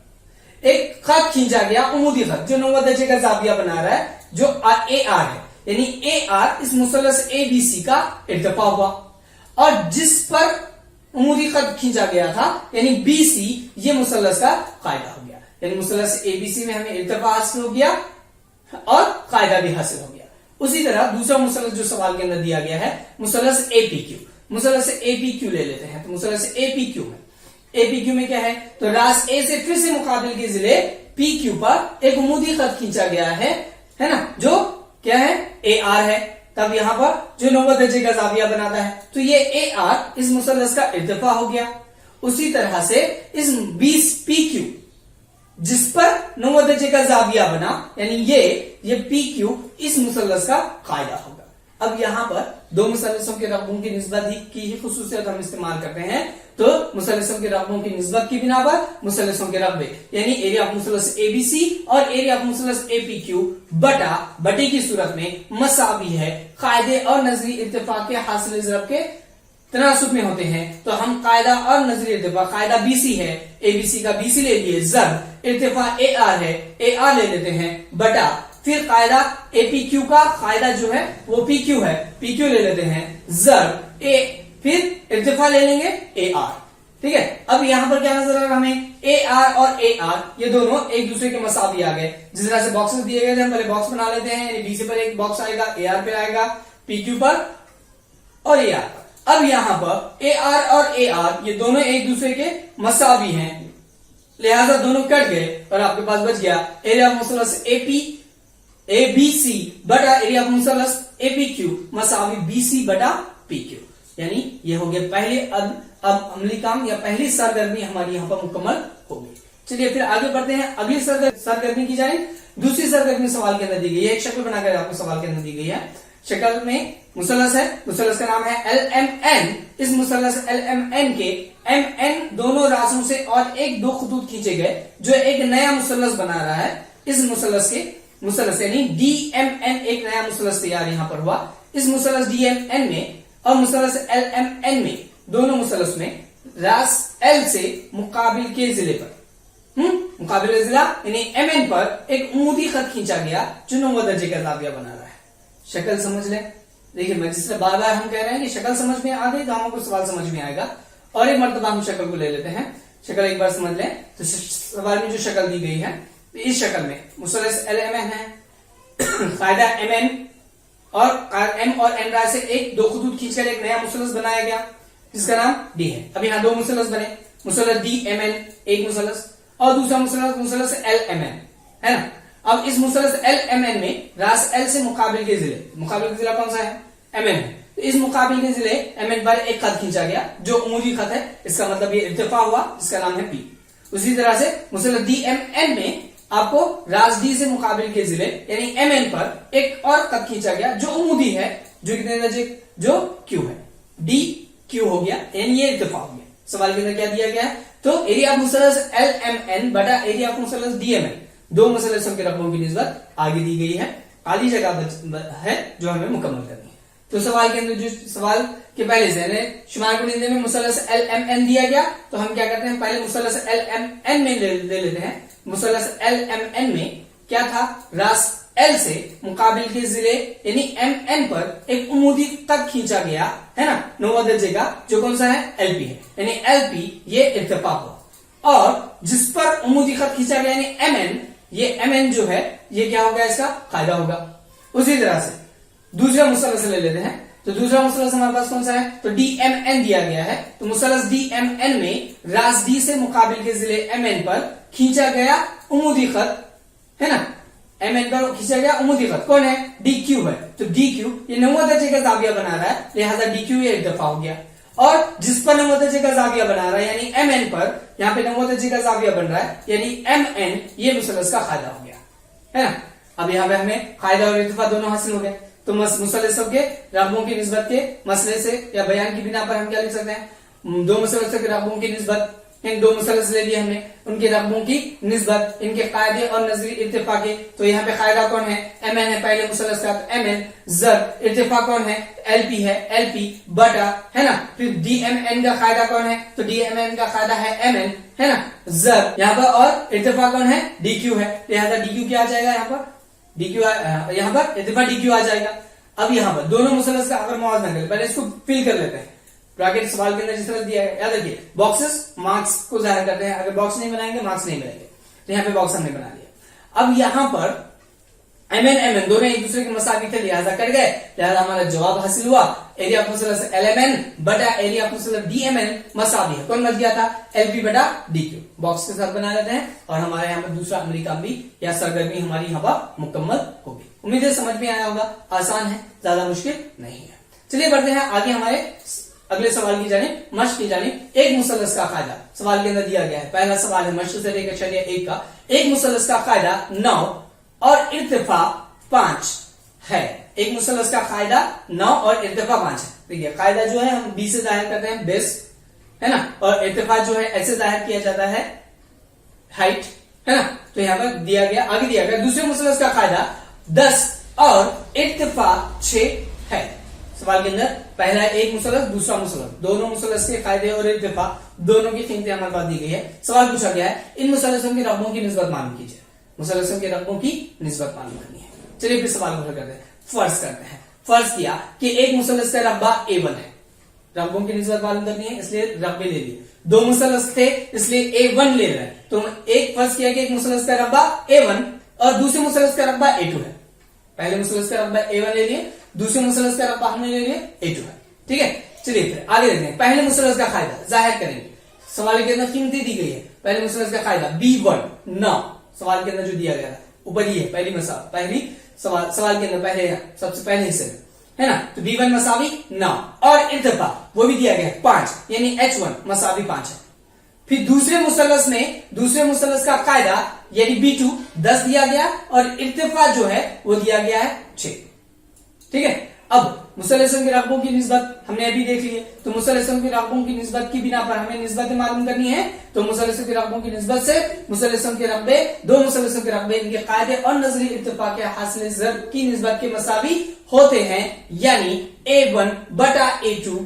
एक खत खींचा गया उमूदी खत जो 90 दर्जे का जाविया बना रहा है जो ए आर है, यानी ए आर इस मुसल्लस एबीसी का इर्तिफा हुआ। और जिस पर उमूदी खत खींचा गया था यानी बीसी, ये मुसल्लस का कायदा हो गया। यानी मुसल्लस एबीसी में हमें इर्तिफा हासिल हो गया और कायदा भी हासिल हो गया। उसी तरह दूसरा मुसलस जो सवाल के अंदर दिया गया है, मुसलस एपीक्यू। मुसलस एपीक्यू ले लेते हैं। तो मुसलस एपीक्यू में क्या है, तो रास ए से फिर से मुकाबिल के जिले पी क्यू पर एक उमूदी खत खींचा गया है ना, जो क्या है, ए आर है। तब यहां पर जो 90 दर्जे का जाविया बनाता है, तो ये ए आर इस मुसलस का इर्तिफा हो गया। उसी तरह से इस 20 पी क्यू जिस पर 90 दर्जे का जाविया बना, यानी ये पी क्यू इस मुसलस का कायदा होगा। अब यहां पर दो मुसलसों के रकबों की निस्बत की ही खुसूसियत हम इस्तेमाल करते हैं। तो मुसलसों के रकबों की निस्बत की बिना पर मुसलसों के रकबे यानी एरिया ऑफ मुसलस एबीसी और एरिया ऑफ मुसलस एपीक्यू बटे की सूरत में मसावी है। कायदे और नजरी इत्तेफाक के हासिल ज़रब के तनासुब में होते हैं। तो हम कायदा और नजरी इत्तेफाक, कायदा बीसी है, एबीसी का बीसी ले लिए, ज़रब इत्तेफाक ए आर है, ए आर ले लेते हैं, बटा फिर कायदा एपीक्यू का कायदा जो है वो पीक्यू है, पीक्यू ले लेते हैं, ज़रब ए फिर इर्तिफा ले लेंगे ए आर। ठीक है, अब यहां पर क्या नजर आ रहा है हमें, ए आर और ए आर ये दोनों एक दूसरे के मसावी आ गए। जिस तरह से बॉक्सेस दिए गए थे, हम पहले बॉक्स बना लेते हैं, यानी बीसी पर एक बॉक्स आएगा, ए आर पे आएगा, पीक्यू पर और ए आर पर। अब यहां पर ए आर और ए आर ये दोनों एक दूसरे के मसावी हैं, लिहाजा दोनों कट गए और आपके पास बच गया एरिया ऑफ मुसलस एपी एबीसी बटा एरिया ऑफ मुसलस एपीक्यू मसावी बीसी बटा पीक्यू। यानी ये हो गया पहले अब अमली काम या पहली सरगर्मी हमारी यहां पर मुकम्मल होगी। चलिए फिर आगे बढ़ते हैं, अगली सरगर्मी की जाए। दूसरी सरगर्मी सवाल के अंदर दी गई है, एक शक्ल बनाकर आपको सवाल के अंदर दी गई है। शक्ल में मुसलस है, मुसलस का नाम है LMN। इस मुसलस LMN के MN दोनों रासों से और एक दो खतूत खींचे गए, जो एक नया मुसलस बना रहा है। इस मुसलस यानी DMN एक नया मुसलस तैयार यहां पर हुआ। इस मुसलस DMN में और मुसलस LMN में, दोनों मुसलस में रास L से मुकाबिल के जिले पर मुकाबिल जिला यानी MN पर एक उमूदी खत खींचा गया जो 90 दर्जे का जाविया बना रहा है। शक्ल समझ लें। देखिए मैं जिस बार बार हम कह रहे हैं कि शक्ल समझ में आ गई तो हमको सवाल समझ में आएगा। और एक मरतबा हम शक्ल को ले लेते हैं। शक्ल एक बार समझ लें तो सवाल में जो शक्ल दी गई है, तो इस शक्ल में मुसलस LMN है, कायदा MN और M और N राय से एक दो खतूत खींचकर एक नया मुसलस बनाया गया जिसका नाम D है। अब यहाँ दो मुसलस बने, मुसलस DMN एक मुसलस और दूसरा मुसलस LMN है ना। अब इस मुसलस LMN में रास L से मुकाबिल के जिला कौन सा है, MN है। तो इस मुकाबिल के जिले MN पर एक खत खींचा गया जो उमूदी खत है, इसका मतलब ये इर्तिफा हुआ जिसका नाम है P। उसी तरह से मुसलस DMN में आपको रास D से मुकाबिल के जिले यानी MN पर एक और खत खींचा गया जो उमूदी है, जो कितने दर्जे, जो Q है, DQ हो गया, यानी ये इर्तिफा हो गया। सवाल के अंदर क्या दिया गया है, तो एरिया ऑफ मुसलस LMN बटा एरिया ऑफ मुसलस DMN, दो मुसलसों के रकबों की निस्बत आगे दी गई है, खाली जगह है जो हमें मुकम्मल करनी है। तो सवाल के अंदर जो सवाल के पहले से शुमार कुनिंदे में मुसलस LMN दिया गया, तो हम क्या करते हैं, पहले मुसलस LMN में ले लेते हैं। मुसलस LMN में क्या था, रास L से मुकाबिल के जिले यानी MN पर एक उमूदी खत खींचा गया है ना 90 दर्जे का, जो कौन सा है, LP है, यानी LP ये इर्तिफा हुआ। और जिस पर उमूदी खत खींचा गया यानी MN, ये MN जो है ये क्या होगा, इसका कायदा होगा। उसी तरह से दूसरा मुसलस ले लेते हैं। तो दूसरा मुसलस हमारे पास कौन सा है, तो DMN दिया गया है। तो मुसलस DMN में रास D से मुकाबिल के जिले MN पर खींचा गया उमूदी खत है ना, MN पर खींचा गया उमूदी खत कौन है, DQ है। तो DQ ये 90 दर्जे का जाविया बना रहा है, लिहाजा DQ ये एक दफा हो गया। और जिस पर 90 दर्जे का जाविया बना रहा है यानी MN पर, यहाँ पे 90 दर्जे का जाविया बन रहा है यानी MN, ये मुसलस का कायदा हो गया है ना। अब यहाँ पे हमें कायदा और इर्तिफा दोनों हासिल हो गए। तो मुसलसों के रकबों की निस्बत के मसले से या बयान की बिना पर हम क्या लिख सकते हैं, दो मुसलसों के रकबों की निस्बत, इन दो मुसलस ले लिए हमने, उनके रकबों की निस्बत, इनके कायदे और नजरी इर्तिफा के। तो यहाँ पे कायदा कौन है, MN है, पहले मुसलस का MN, ज़र इर्तिफा कौन है, LP है, LP बटा है ना, फिर DMN का कायदा कौन है, तो DMN का कायदा है MN है ना, ज़र यहाँ पर, और इर्तिफा कौन है, DQ है, लिहाजा DQ क्या आ जाएगा यहाँ पर, DQ यहाँ पर इर्तिफा DQ आ जाएगा। अब यहाँ पर दोनों मुसलस का अगर मुआवजा करें, पहले इसको फिल कर लेते हैं। ब्रैकेट सवाल के अंदर जिस तरह दिया है, याद रखिए बॉक्सेस मार्क्स को जाहिर करते हैं, अगर बॉक्स नहीं बनाएंगे मार्क्स नहीं मिलेंगे। तो यहाँ पे बॉक्स हमने बना लिया। अब यहाँ पर MN MN दोनों एक दूसरे के मसावी थे, लिहाजा कट गए, लिहाजा हमारा जवाब हासिल हुआ। एरिया ऑफ मुसलस LMN बटा एरिया ऑफ मुसलस DMN मसावी है। कौन बच गया था? LP बटा DQ। बॉक्स के साथ बना लेते हैं और हमारे यहाँ पर दूसरा अमेरिका भी या सरगर्मी हमारी यहाँ पर मुकम्मल होगी। उम्मीद है समझ में आया होगा, आसान है, ज्यादा मुश्किल नहीं है। चलिए बढ़ते हैं आगे हमारे अगले सवाल की जानिब, मश्क की जानिब। एक मुसलस का कायदा सवाल के अंदर दिया गया है। पहला सवाल है मश्क से लेकर शरिया 1 का। एक मुसलस का कायदा 9 और इर्तिफा 5 है। एक मुसलस का कायदा 9 और इर्तिफा 5 है। देखिए कायदा जो है हम बी से जाहिर करते हैं, बेस है ना, और इर्तिफा जो है ऐसे जाहिर किया जाता है, हाइट है ना। तो यहां पर दिया गया, आगे दिया गया दूसरे मुसलस का कायदा 10 और इर्तिफा 6 है। सवाल के अंदर पहला एक मुसलस, दूसरा मुसलस, दोनों मुसलस के कायदे और इर्तिफा दोनों की कीमतें हमारे पास दी गई है। सवाल पूछा गया है इन मुसलसों के रकबों की निस्बत मालूम कीजिए। मुसलसों के रकबों की निस्बत मालूम करनी है। चलिए फिर सवाल को करते हैं। फर्ज करते हैं, फर्ज किया कि एक मुसलस का रकबा A1 है, रकबों की निस्बत मालूम करनी है, इसलिए रकबे ले लिए। दो मुसलस थे इसलिए A1 ले रहे हैं। तो एक फर्ज किया कि एक मुसलस का रकबा A1 और दूसरे मुसलस का रकबा A2 है। पहले मुसलस का रकबा A1 ले लिए, दूसरे मुसलस का रकबा हमने ले लिया A2 है। ठीक है, चलिए फिर आगे देखते हैं। पहले मुसलस का कायदा जाहिर करेंगे। सवाल के अंदर कीमतें दी गई है। पहले मुसलस का कायदा B1 9, सवाल के अंदर जो दिया गया था ऊपर ही है, पहली सवाल के अंदर पहले सबसे पहले हिस्से में है ना। तो B1 मसावी 9 और इर्तिफा वो भी दिया गया 5, यानी H1 मसावी 5 है। फिर दूसरे मुसलस का कायदा यानी B2 10 दिया गया और इर्तिफा जो है वो दिया गया है 6। ठीक है, अब मुसलसों के रकबों की निस्बत हमने अभी देख ली है। तो मुसलसों के रकबों की निस्बत की बिना पर हमें निस्बत मालूम करनी है। तो मुसलसों के रकबों की निस्बत से मुसलसों के रकबे, दो मुसलसों के रकबे इनके कायदे और नजरी इत्तिफा के हासिल ज़र्ब की निस्बत के मसावी होते हैं, यानी A1 बटा A2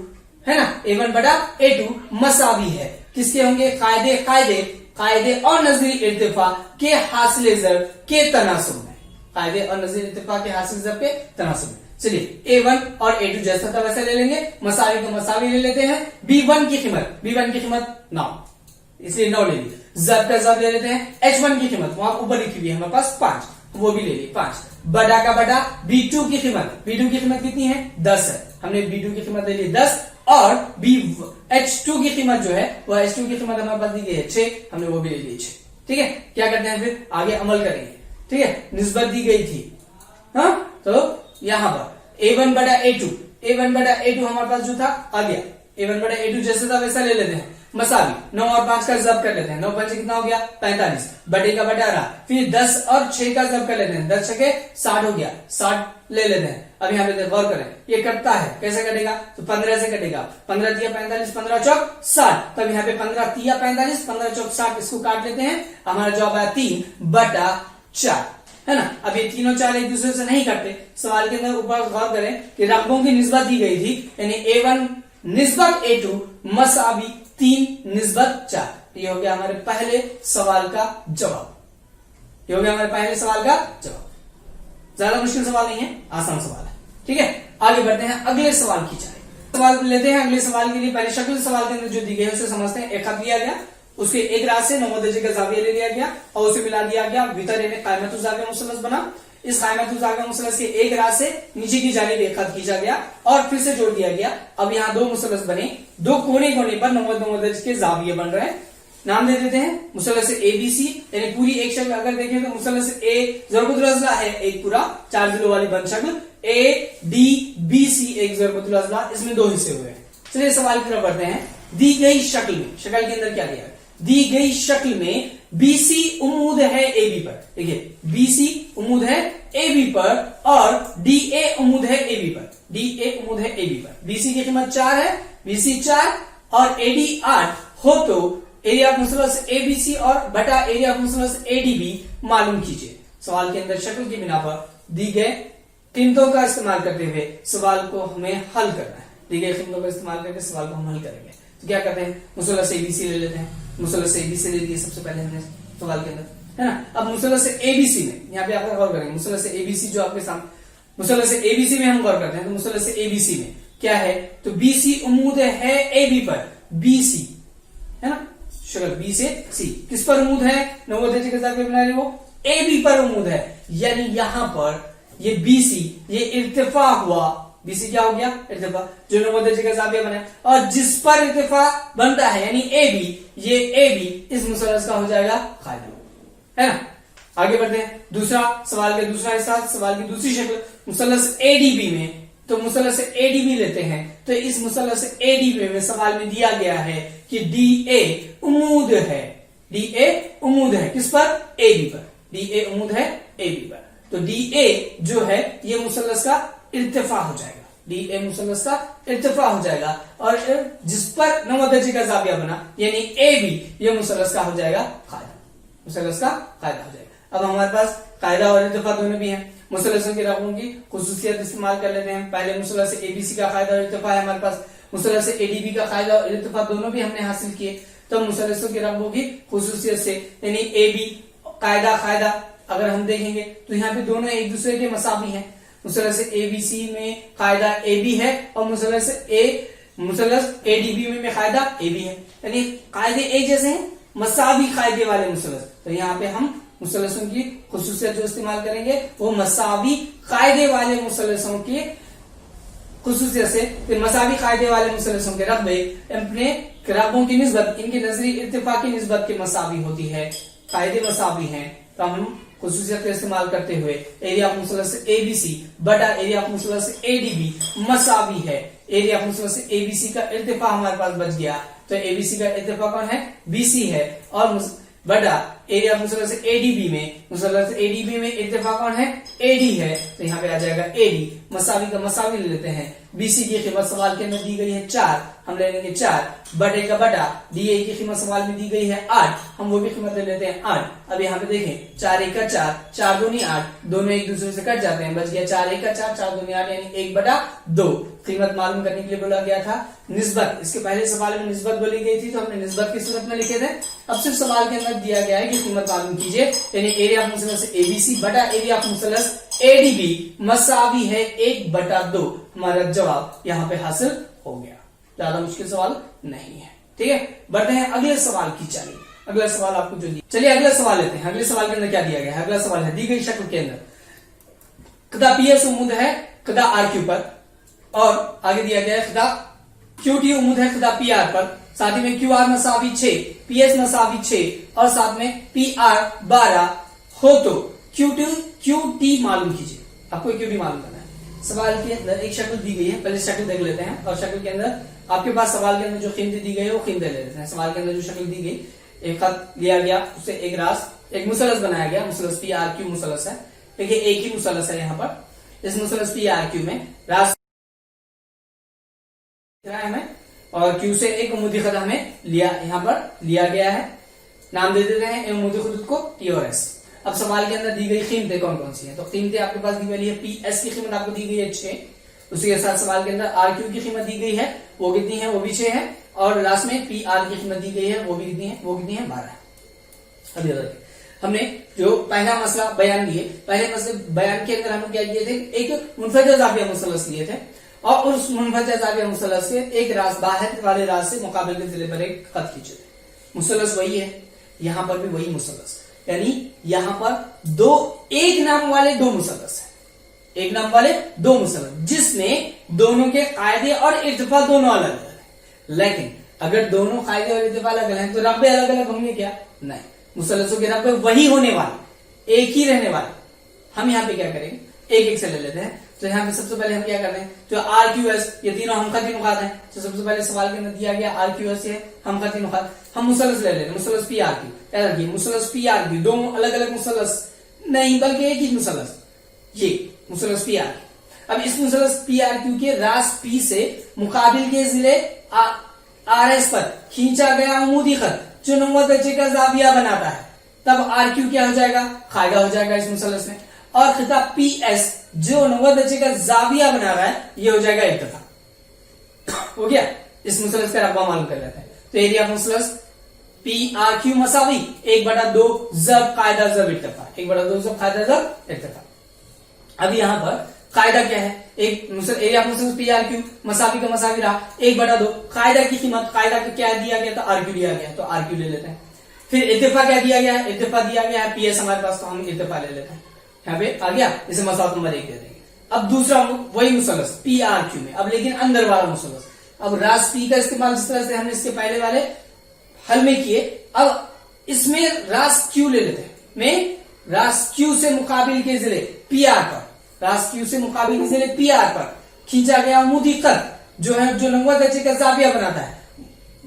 है ना, A1 बटा A2 मसावी है। किसके होंगे? कायदे और नजरी इत्तिफा के हासिल ज़र्ब के तनासुब में, कायदे और नजरी इत्तिफा के हासिल ज़र्ब के तनासुब में। चलिए A1 और A2 जैसा था वैसा ले लेंगे, मसावी को मसावी ले लेते हैं। B1 की कीमत 9, इसलिए 9 ले ली। ज़र्ब का ज़र्ब ले लेते हैं। H1 की कीमत वहां ऊपर लिखी हुई है हमारे पास 5, वो भी ले ली 5। बड़ा का बड़ा B2 की कीमत कितनी है? 10 है, हमने B2 की कीमत ले ली 10 और H2 की कीमत जो है वो H2 की कीमत हमारे पास दी गई है 6, हमने वो भी ले ली 6। ठीक है, क्या करते हैं फिर आगे अमल करेंगे। ठीक है, निस्बत दी गई थी, हाँ, तो यहां पर A1 बटा A2 हमारे पास जो था आ गया। A1 बटा A2 जैसे था वैसा ले लेते हैं। मसावी 9 और 5 का ज़ब्त कर लेते हैं। 9 5 कितना हो गया? 45, बटे का बटा रहा। फिर 10 और 6 का ज़ब्त कर लेते हैं। 10 6 60 हो गया, 60 ले लेते हैं। अब यहाँ पे गौर करें, ये कटता है, कैसे कटेगा? तो 15 से कटेगा। 15 तिया 45, 15 चौक 60। तब यहाँ पे 15 तिया 45, 15 चौक 60, इसको काट लेते हैं। हमारा जवाब आया 3 बटा 4 है ना। अब ये तीनों 4 एक दूसरे से नहीं कटते। सवाल के अंदर ऊपर गौर करें कि रकबों की निस्बत दी गई थी, यानी A1 निस्बत A2 मसावी 3 निस्बत 4। ये हो गया हमारे पहले सवाल का जवाब। ज्यादा मुश्किल सवाल नहीं है, आसान सवाल है। ठीक है, आगे बढ़ते हैं अगले सवाल की जाए। सवाल लेते हैं। अगले सवाल के लिए पहले शक्ल सवाल के अंदर जो दी गई है उसे समझते हैं। एक खत दिया गया, उसके एक रात से 9 दर्जे का जाविया ले लिया गया और उसे मिला दिया गया। भीतर यानी कायमतुल जाविया मुसलस बना। इस कायमतुल जाविया मुसलस के एक रात से नीचे की जानिब एक खत खींचा गया और फिर से जोड़ दिया गया। अब यहाँ 2 मुसलस बने, 2 कोने पर 9 दर्जे के जाविये बन रहे हैं। नाम दे देते हैं मुसलस ABC, यानी पूरी एक शक्ल अगर देखें तो मुसलस A ज़रबुल अज़ला है, एक पूरा 4 जिलों वाली बंद शक्ल। ADBC एक ज़रबुल अज़ला, इसमें 2 हिस्से हुए हैं। चलिए सवाल की तरफ बढ़ते हैं। दी गई शक्ल में, शक्ल के अंदर क्या दिया है? दी गई शक्ल में BC उम्मूद है AB पर। देखिए BC उम्मूद है AB पर और DA उम्मूद है AB पर। BC की कीमत 4 है, BC 4 और AD 8 हो तो एरिया ऑफ मुसलस ABC और बटा एरिया ऑफ मुसलस ADB मालूम कीजिए। सवाल के अंदर शक्ल की बिना पर दी गए कीमतों का इस्तेमाल करते हुए सवाल को हमें हल करना है। दी गई कीमतों का इस्तेमाल करके सवाल को हम हल करेंगे। तो क्या करते हैं? मुसलस ABC ले लेते हैं। मुसलस ABC ले लिए सबसे पहले हमने सवाल के अंदर, है ना। अब मुसलस ABC में यहाँ पे आप गौर करेंगे। मुसलस ABC जो आपके सामने, मुसलस ABC में हम गौर करते हैं। तो मुसलस ABC में क्या है? तो BC उम्मूद है AB पर, BC है ना, शक्ल B से C किस पर उम्मूद है? 9 दर्जे के जाविये बना रहे वो ए बी पर उमूद है, यानी यहां पर ये बी सी ये इर्तिफा हुआ, बीसी क्या हो गया इर्तिफा, जो नौ दर्जे का जाविया बना, और जिस पर इर्तिफा बनता है यानी ए बी, ये ए बी इस मुसलस का हो जाएगा कायदा, है ना। आगे बढ़ते हैं, दूसरा सवाल का दूसरा हिस्सा, सवाल की दूसरी शक्ल मुसलस एडीबी में। तो मुसलस एडीबी लेते हैं, तो इस मुसलस एडीबी में सवाल में दिया गया है कि डी ए उमूद है, डी ए उमूद है किस पर, ए बी पर, डी ए उमूद है ए बी पर। तो डी ए जो है ये मुसलस का इर्तिफा हो जाएगा, डी ए मुसलस का इर्तिफा हो जाएगा, और जिस पर नौ दर्जे का जाविया बना यानी ए बी, ये मुसलस का हो जाएगा कायदा, मुसलस का कायदा हो जाएगा। अब हमारे पास कायदा और इर्तिफा दोनों भी हैं, मुसलसों की रकमों की खुसूसियत इस्तेमाल कर लेते हैं। पहले मुसलस एबीसी का कायदा और इर्तिफा है हमारे पास, मुसलस एडीबी का कायदा और इर्तिफा दोनों भी हमने हासिल किए। तो मुसलसों की रकमों की खुसूसियत से यानी ए बी कायदा कायदा अगर हम देखेंगे तो यहाँ पे दोनों एक दूसरे के मसावी हैं। मुसलस एबीसी में कायदा ए बी है और मुसलस एडीबी में कायदा ए बी है, यानी कायदे एक जैसे हैं, मसावी कायदे वाले मुसलस। तो यहाँ पे हम मुसलसों की खुसूसियत जो इस्तेमाल करेंगे वो मसावी कायदे वाले मुसलसों की खुसूसियत से, मसावी कायदे वाले मुसलसों के रकबे अपने रकबों की निस्बत इनकी नजरी इर्तिफा की निस्बत के मसावी होती है, कायदे मसावी हैं। तो हम खुसूसियत का इस्तेमाल करते हुए एरिया ऑफ मुसलस एबीसी बटा एरिया ऑफ मुसलस एडीबी मसावी है, एरिया ऑफ मुसलस एबीसी का इर्तिफा हमारे पास बच गया। तो एबीसी का इर्तिफा कौन है, बीसी है, और बटा एरिया ऑफ मुसलस एडीबी में, मुसलस एडीबी में इर्तिफा कौन है, एडी है, तो यहाँ पे आ जाएगा एडी, मसावी का मसावी ले लेते हैं। बीसी की कीमत सवाल के अंदर दी गई है 4, हम ले लेंगे 4, बटे का बटा डीए की कीमत सवाल में दी गई है 8, हम वो भी कीमत ले लेते हैं 8। अब यहाँ पे देखें 4 1 का 4, 4 दूनी 8, दोनों एक दूसरे से कट जाते हैं, बच गया 4 1 का 4, 4 दूनी 8 यानी 1/2। कीमत मालूम करने के लिए बोला गया था निस्बत, इसके पहले सवाल में निस्बत बोली गई थी तो हमने निस्बत की सूरत में लिखे थे। अब सिर्फ सवाल के अंदर दिया गया है कि कीमत मालूम कीजिए, यानी एरिया ऑफ मुसलस एबीसी बटा एरिया ऑफ मुसलस एडीबी मसावी है 1/2। हमारा जवाब यहाँ पे हासिल हो गया, ज्यादा मुश्किल सवाल नहीं है। ठीक है, बढ़ते हैं अगले सवाल की। चलिए अगला सवाल आपको जो दिया, चलिए अगला सवाल लेते हैं। अगले सवाल के अंदर क्या दिया गया है, अगला सवाल है दी गई शक्ल के अंदर कदा पीएस उम्मीद है कदा आरक्यू पर, और आगे दिया गया है कदा क्यूटी उम्मीद है कदा पीआर पर, साथ ही में क्यूआर मसावी 6, पीएस मसावी 6 और साथ में पीआर 12 हो तो क्यूटी मालूम कीजिए। आपको क्यूटी मालूम करना है। सवाल के अंदर एक शक्ल दी गई है, पहले शक्ल देख लेते हैं, और शक्ल के अंदर आपके पास सवाल के अंदर जो कीमतें दी गई है वो कीमतें ले लेते हैं। सवाल के अंदर जो शक्ल दी गई, एक खत लिया गया, उससे एक रास एक मुसलस बनाया गया, मुसलस पी आर क्यू मुसलस है। देखिए एक ही मुसलस है यहाँ पर, इस मुसलस पी आर क्यू में रास हमें और क्यू से एक उम्मीदी खत हमें लिया यहाँ पर लिया गया है, नाम दे देते हैं उम्मीदी खुद को टी और एस। अब सवाल के अंदर दी गई कीमतें कौन कौन सी हैं, तो कीमतें आपके पास दी गई है, पी एस की कीमत आपको दी गई है 6, उसी के साथ सवाल के अंदर आर क्यू की कीमत दी गई है, वो कितनी है, वो भी 6 है, और लास्ट में पी आर की कीमत दी गई है, वो भी कितनी है, वो कितनी है 12। अभी हमने जो पहला मसला बयान दिए, पहले मसले बयान के अंदर हमने क्या किए थे, एक मुनफरद जाविया मुसलस लिए थे, और उस मुनफरद जाविया मुसलस के एक रास बाहर वाले रास से मुकाबले के जिले पर एक खत खींचे थे। मुसलस वही है, यहां पर भी वही मुसलस, यानी यहां पर एक नाम वाले दो मुसलस है, एक नाम वाले दो मुसलस, जिसमें दोनों के कायदे और इर्तिफा दोनों अलग अलग है। लेकिन अगर दोनों कायदे और इर्तिफा अलग अलग हैं तो रकबे अलग अलग होंगे क्या, नहीं, मुसलसों के रकबे वही होने वाले, एक ही रहने वाले। हम यहाँ पे क्या करेंगे, एक एक से ले लेते हैं। तो यहाँ पे सबसे पहले हम क्या कर रहे हैं, तो आर क्यू एस ये तीनों हम खती नुकात हैं, तो सबसे पहले सवाल के अंदर दिया गया आर क्यू एस है, हम खती नुकात, हम मुसलस ले लेते हैं, मुसलस पी आर क्यू, क्या रखिए मुसलस पी आर क्यू, दो अलग अलग मुसलस नहीं बल्कि एक ही मुसलस, ये मुसलस पी आर क्यू। अब इस मुसलस पी आर क्यू के रास पी से मुकाबिल के जिले आर एस पर खींचा गया उमूदी खत जो 9 दर्जे का जाविया बनाता है, तब आर क्यू क्या हो जाएगा, कायदा हो जाएगा इस मुसलस में, और खिताब पी एस जो 9 दर्जे का जाविया बना रहा है ये हो जाएगा इर्तिफा। हो गया, इस मुसलस का रकबा मालूम कर लेते हैं। तो एरिया ऑफ मुसलस पी आर क्यू मसावी 1/2 जब कायदा जब इर्तिफा, 1/2 जब कायदा जब इर्तिफा। अब यहां पर कायदा क्या है, एक एरिया ऑफ मुसलस पी आर क्यू मसावी का मसावी रहा 1/2, कायदा की कीमत, कायदा का क्या दिया गया था, आर क्यू दिया गया, तो आर क्यू ले लेते हैं। फिर इत्तेफा क्या दिया गया है, इत्तेफा दिया गया है PS हमारे पास, तो हम इत्तेफा ले लेते हैं, यहाँ पे आ गया, इसे मसला नंबर 1 दे देंगे। अब दूसरा वही मुसलस PRQ में, अब लेकिन अंदर वाला मुसलस। अब रास P का इस्तेमाल जिस तरह से हमने इसके पहले वाले हल में किए, अब इसमें रास Q ले लेते हैं। में रास Q से मुकाबिल के जिले PR पर, रास Q से मुकाबिल के जिले PR पर खींचा गया अमूदी खत जो है, जो लंगवा दर्जे का जाविया बनाता है,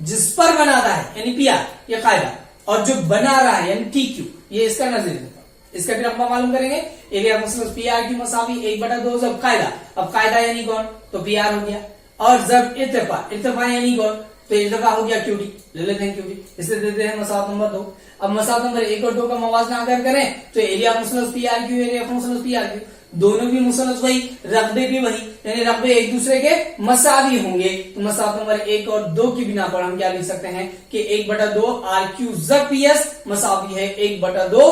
जिस पर बनाता है यानी PR ये कायदा, और जो बना रहा है यानी TQ ये इसका नजर। इसका भी रकबा मालूम करेंगे। एरिया मुसलस PRQ मसावी 1/2 जब कायदा, अब कायदा यानी कौन, तो PR हो गया, और जब इत्तेफा, इत्तेफा यानी कौन, तो इत्तेफा हो गया QD, ले लेते हैं QD, इसे देते हैं मसावत नंबर 2। अब मसावत नंबर 1 और 2 का मवाजना अगर करें तो एरिया मुसलस PRQ, एरिया मुसलस PRQ, दोनों भी मुसलस वही, रकबे भी वही, यानी रकबे एक दूसरे के मसावी होंगे। तो मसावत नंबर 1 और 2 की बिना पर हम क्या लिख सकते हैं कि 1/2 RQ जब PS मसावी है 1/2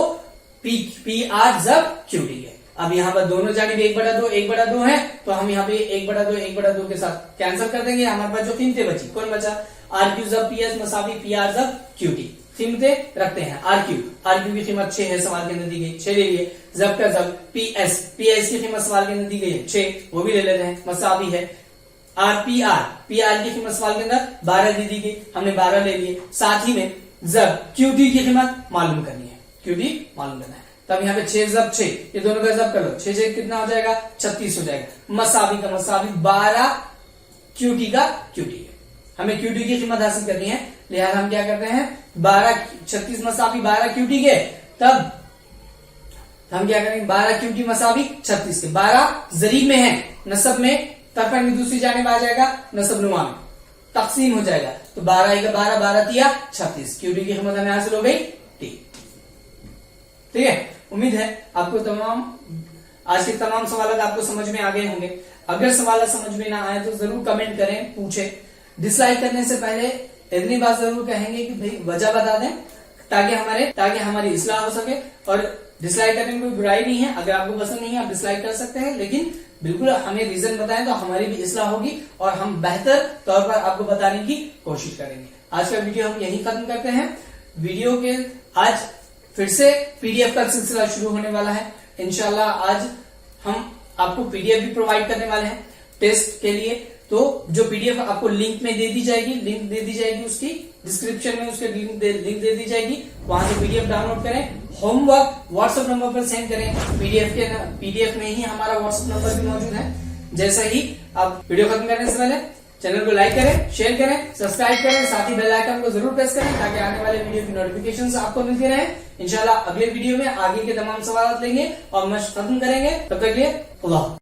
PR जब QD है। अब यहाँ पर दोनों जानिब 1/2 है, तो हम यहाँ पे 1/2 के साथ कैंसिल कर देंगे। हमारे पास जो कीमतें बची, कौन बचा, RQ जब PS मसावी PR जब QD, कीमतें रखते हैं। RQ की कीमत 6 है, सवाल के अंदर दी गई, 6 ले लिए। जब का जब PS की कीमत सवाल के अंदर दी गई है 6, वो भी ले लेते हैं, मसावी है। PR की कीमत सवाल के अंदर 12 दी गई, हमने 12 ले लिए। साथ ही में जब QD की कीमत मालूम करनी है, QD मालूम करना है। तब यहाँ पे 6 जब 6, ये दोनों का जब कर लो, 6 कितना हो जाएगा, 36 हो जाएगा। मसावी का मसावी 12 QD का QD है, हमें QD की कीमत हासिल करनी है, लिहाजा हम क्या करते हैं 36 मसावी 12 QD के, तब हम क्या करेंगे 12 QD मसावी 36 के, 12 जरीब में है, नसब में तरफन की दूसरी जानिब आ जाएगा, नसब नुमा में तकसीम हो जाएगा, तो 12 का 12, 12 तिया 36, QD की कीमत हमें हासिल हो गई। ठीक है, उम्मीद है आपको आज के तमाम सवाल आपको समझ में आ गए होंगे। अगर सवाल समझ में ना आए तो जरूर कमेंट करें, पूछें। डिसलाइक करने से पहले इतनी बात जरूर कहेंगे कि भाई वजह बता दें, ताकि हमारी इस्लाह हो सके। और डिसलाइक करने में कोई बुराई नहीं है, अगर आपको पसंद नहीं है आप डिसलाइक कर सकते हैं, लेकिन बिल्कुल हमें रीजन बताएं तो हमारी भी इस्लाह होगी और हम बेहतर तौर पर आपको बताने की कोशिश करेंगे। आज का वीडियो हम यही खत्म करते हैं। वीडियो के आज फिर से PDF का सिलसिला शुरू होने वाला है। इंशाल्लाह आज हम आपको PDF भी प्रोवाइड करने वाले हैं टेस्ट के लिए। तो जो PDF आपको लिंक में दे दी जाएगी, उसकी डिस्क्रिप्शन में उसके लिंक दे दी जाएगी, वहां से PDF डाउनलोड करें। होमवर्क व्हाट्सएप नंबर पर सेंड करें, PDF में ही हमारा व्हाट्सएप नंबर भी मौजूद है। जैसा ही आप वीडियो खत्म करने से पहले चैनल को लाइक करें, शेयर करें, सब्सक्राइब करें, साथ ही बेल आइकन को जरूर प्रेस करें ताकि आने वाले वीडियो की नोटिफिकेशंस आपको मिलती रहे। इंशाल्लाह अगले वीडियो में आगे के तमाम सवाल लेंगे और मशक खत्म करेंगे। तब तक के लिए अल्लाह।